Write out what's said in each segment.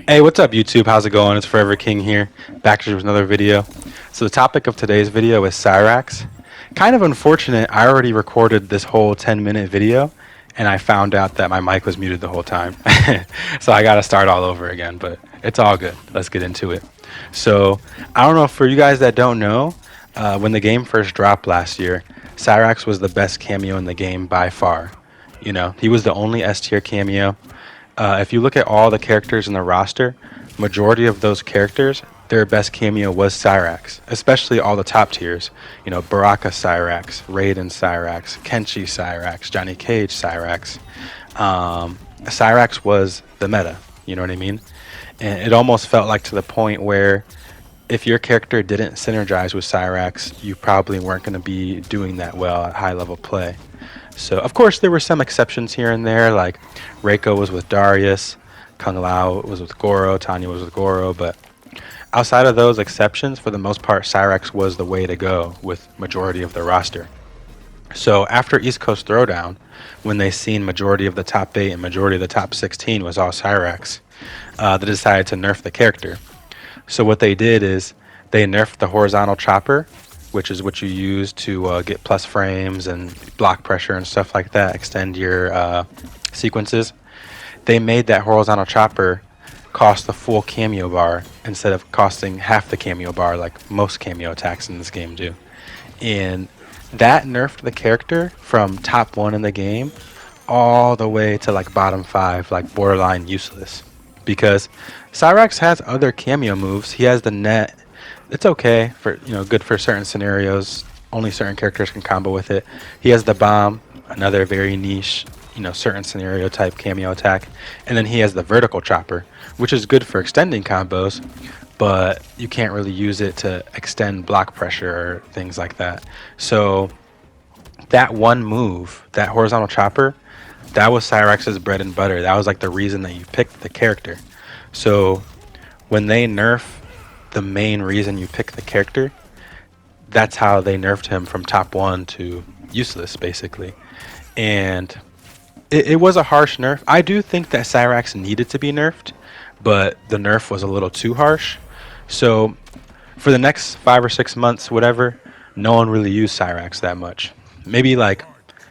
Hey, what's up YouTube? How's it going? It's Forever King here, back with another video. So the topic of today's video is Cyrax. Kind of unfortunate, I already recorded this whole 10-minute video and I found out that my mic was muted the whole time. So I gotta start all over again, but it's all good. Let's get into it. So I don't know, for you guys that don't know, when the game first dropped last year, Cyrax was the best cameo in the game by far. You know, he was the only S tier cameo. If you look at all the characters in the roster, majority of those characters, their best cameo was Cyrax, especially all the top tiers. You know, Baraka Cyrax, Raiden Cyrax, Kenshi Cyrax, Johnny Cage Cyrax. Cyrax was the meta, you know what I mean? And it almost felt like to the point where if your character didn't synergize with Cyrax, you probably weren't going to be doing that well at high level play. So, of course, there were some exceptions here and there, like Reiko was with Darius, Kung Lao was with Goro, Tanya was with Goro, but outside of those exceptions, for the most part, Cyrax was the way to go with majority of the roster. So after East Coast Throwdown, when they seen majority of the top 8 and majority of the top 16 was all Cyrax, they decided to nerf the character. So what they did is they nerfed the horizontal chopper, which is what you use to get plus frames and block pressure and stuff like that, extend your sequences. They made that horizontal chopper cost the full cameo bar instead of costing half the cameo bar like most cameo attacks in this game do. And that nerfed the character from top 1 in the game all the way to like bottom 5, like borderline useless. Because Cyrax has other cameo moves. He has the net. It's okay for, you know, good for certain scenarios. Only certain characters can combo with it. He has the bomb, another very niche, you know, certain scenario type cameo attack. And then he has the vertical chopper, which is good for extending combos, but you can't really use it to extend block pressure or things like that. So that one move, that horizontal chopper, that was Cyrax's bread and butter. That was like the reason that you picked the character. So when they nerf the main reason you pick the character, that's how they nerfed him from top 1 to useless, basically. And it was a harsh nerf. I do think that Cyrax needed to be nerfed, but the nerf was a little too harsh. So for the next 5 or 6 months, whatever, no one really used Cyrax that much. Maybe like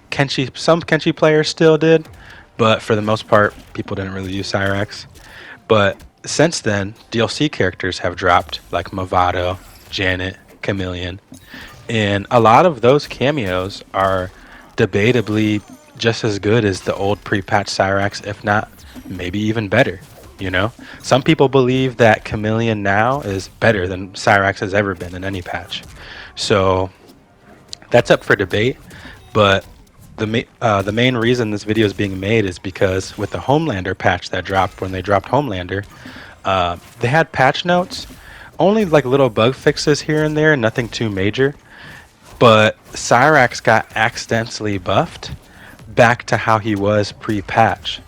Kenshi, some Kenshi players still did, but for the most part, people didn't really use Cyrax. But since then, DLC characters have dropped, like Movado, Janet, Chameleon, and a lot of those cameos are debatably just as good as the old pre-patch Cyrax, if not maybe even better. You know, some people believe that Chameleon now is better than Cyrax has ever been in any patch. So that's up for debate, but the main reason this video is being made is because with the Homelander patch that dropped, when they dropped Homelander, they had patch notes, only like little bug fixes here and there, nothing too major, but Cyrax got accidentally buffed back to how he was pre-patch.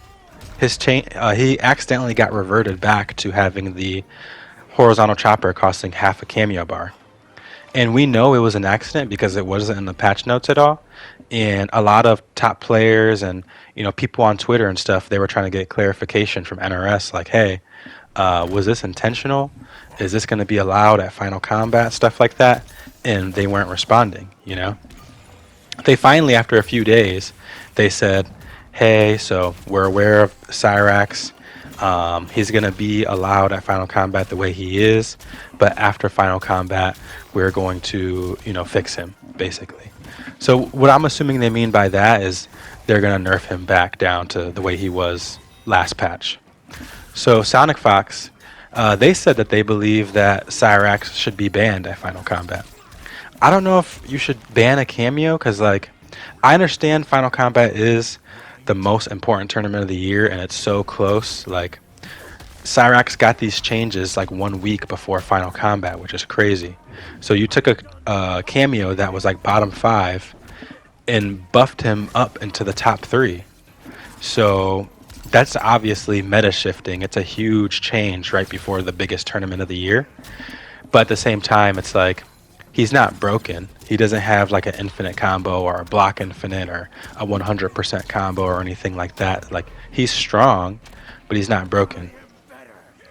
He accidentally got reverted back to having the horizontal chopper costing half a cameo bar. And we know it was an accident because it wasn't in the patch notes at all. And a lot of top players and, you know, people on Twitter and stuff, they were trying to get clarification from NRS, like, hey, was this intentional? Is this going to be allowed at Final Combat? Stuff like that. And they weren't responding, you know. They finally, after a few days, they said, hey, so we're aware of Cyrax. He's going to be allowed at Final Combat the way he is, but after Final Combat, we're going to, you know, fix him, basically. So what I'm assuming they mean by that is they're going to nerf him back down to the way he was last patch. So Sonic Fox, they said that they believe that Cyrax should be banned at Final Combat. I don't know if you should ban a cameo, because, like, I understand Final Combat is the most important tournament of the year and it's so close. Like, Cyrax got these changes like 1 week before Final Combat, which is crazy. So you took a cameo that was like bottom 5 and buffed him up into the top 3. So that's obviously meta shifting. It's a huge change right before the biggest tournament of the year. But at the same time, it's like, he's not broken. He doesn't have like an infinite combo or a block infinite or a 100% combo or anything like that. Like, he's strong, but he's not broken.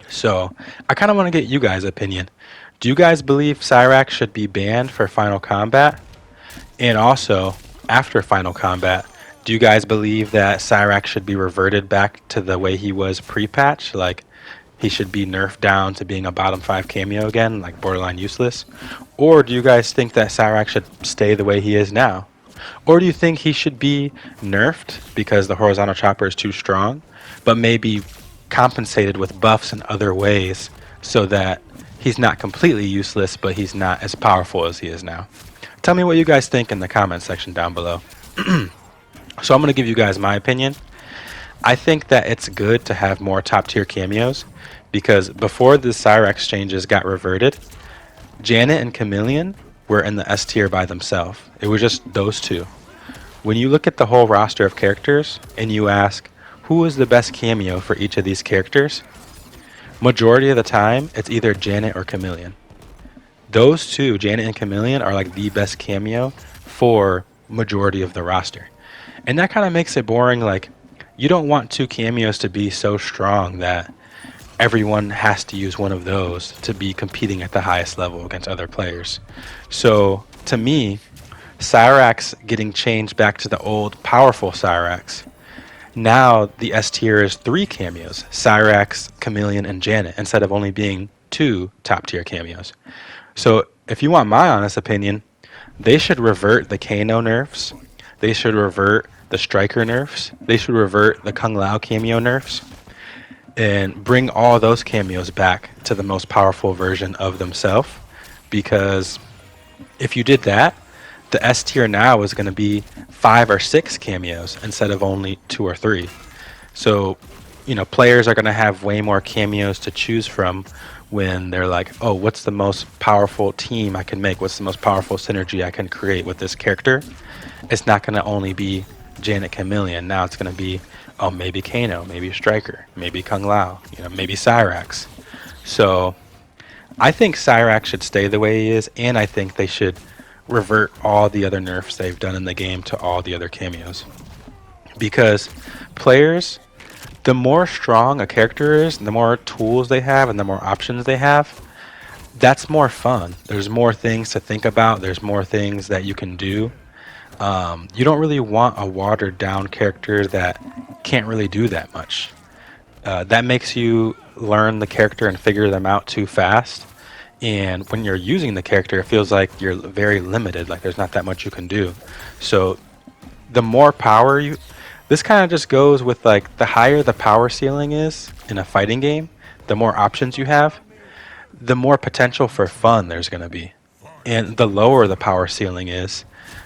So I kind of want to get you guys' opinion. Do you guys believe Cyrax should be banned for Final Combat? And also, after Final Combat, do you guys believe that Cyrax should be reverted back to the way he was pre-patch? Like, he should be nerfed down to being a bottom 5 cameo again, like borderline useless? Or do you guys think that Cyrax should stay the way he is now? Or do you think he should be nerfed because the horizontal chopper is too strong, but maybe compensated with buffs in other ways so that he's not completely useless, but he's not as powerful as he is now? Tell me what you guys think in the comment section down below. So I'm going to give you guys my opinion. I think that it's good to have more top tier cameos because before the Cyrax changes got reverted, Janet and Chameleon were in the S tier by themselves. It was just those two. When you look at the whole roster of characters and you ask who is the best cameo for each of these characters, majority of the time it's either Janet or Chameleon. Those two, Janet and Chameleon, are like the best cameo for majority of the roster. And that kind of makes it boring. Like, you don't want two cameos to be so strong that everyone has to use one of those to be competing at the highest level against other players. So to me, Cyrax getting changed back to the old powerful Cyrax, now the S tier is 3 cameos, Cyrax, Chameleon, and Janet, instead of only being 2 top tier cameos. So if you want my honest opinion, they should revert the Kano nerfs, they should revert the Striker nerfs, they should revert the Kung Lao cameo nerfs, and bring all those cameos back to the most powerful version of themselves. Because if you did that, the S tier now is going to be 5 or 6 cameos instead of only 2 or 3. So, you know, players are going to have way more cameos to choose from when they're like, oh, what's the most powerful team I can make? What's the most powerful synergy I can create with this character? It's not going to only be Janet Chameleon. Now it's going to be, oh, maybe Kano, maybe Striker, maybe Kung Lao, you know, maybe Cyrax. So I think Cyrax should stay the way he is, and I think they should revert all the other nerfs they've done in the game to all the other cameos. Because players, the more strong a character is, the more tools they have and the more options they have, that's more fun. There's more things to think about. There's more things that you can do. You don't really want a watered down character that can't really do that much. That makes you learn the character and figure them out too fast. And when you're using the character, it feels like you're very limited, like there's not that much you can do. So the more power you... This kind of just goes with like the higher the power ceiling is in a fighting game, the more options you have, the more potential for fun there's going to be. And the lower the power ceiling is,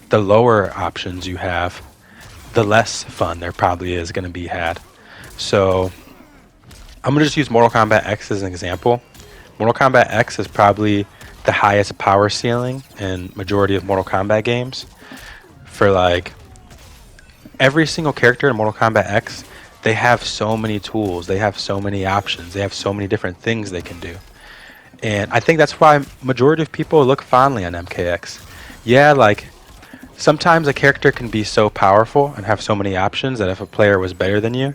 the lower options you have, the less fun there probably is going to be had. So I'm going to just use Mortal Kombat X as an example. Mortal Kombat X is probably the highest power ceiling in majority of Mortal Kombat games. For like every single character in Mortal Kombat X, they have so many tools, they have so many options, they have so many different things they can do. And I think that's why majority of people look fondly on MKX. Yeah, like sometimes a character can be so powerful and have so many options that if a player was better than you,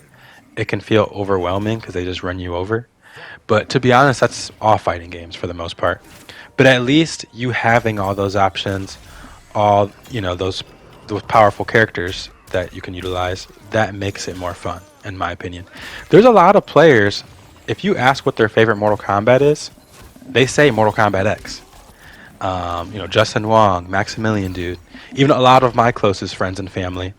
it can feel overwhelming because they just run you over. But to be honest, that's all fighting games for the most part. But at least you having all those options, all, you know, those powerful characters that you can utilize, that makes it more fun, in my opinion. There's a lot of players, if you ask what their favorite Mortal Kombat is, they say Mortal Kombat X. You know, Justin Wong, Maximilian Dude, even a lot of my closest friends and family,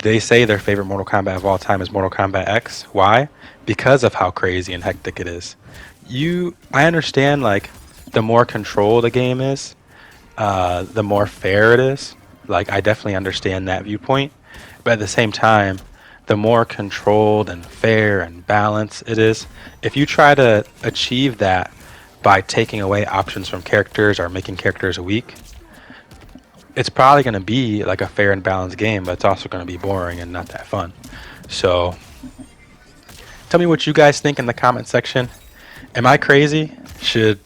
they say their favorite Mortal Kombat of all time is Mortal Kombat X. Why? Because of how crazy and hectic it is. I understand, like, the more controlled a game is, the more fair it is. Like, I definitely understand that viewpoint. But at the same time, the more controlled and fair and balanced it is, if you try to achieve that by taking away options from characters or making characters weak, it's probably going to be like a fair and balanced game, but it's also going to be boring and not that fun. So tell me what you guys think in the comment section. Am I crazy? Should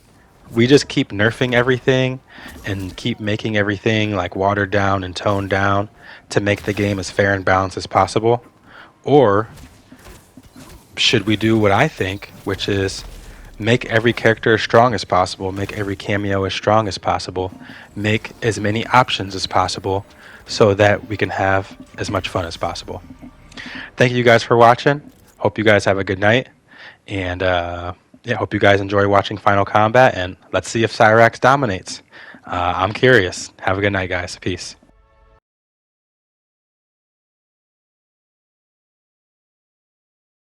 we just keep nerfing everything and keep making everything like watered down and toned down to make the game as fair and balanced as possible? Or should we do what I think, which is make every character as strong as possible, make every cameo as strong as possible, make as many options as possible so that we can have as much fun as possible. Thank you guys for watching. Hope you guys have a good night. And yeah, hope you guys enjoy watching Final Combat. And let's see if Cyrax dominates. I'm curious. Have a good night, guys. Peace.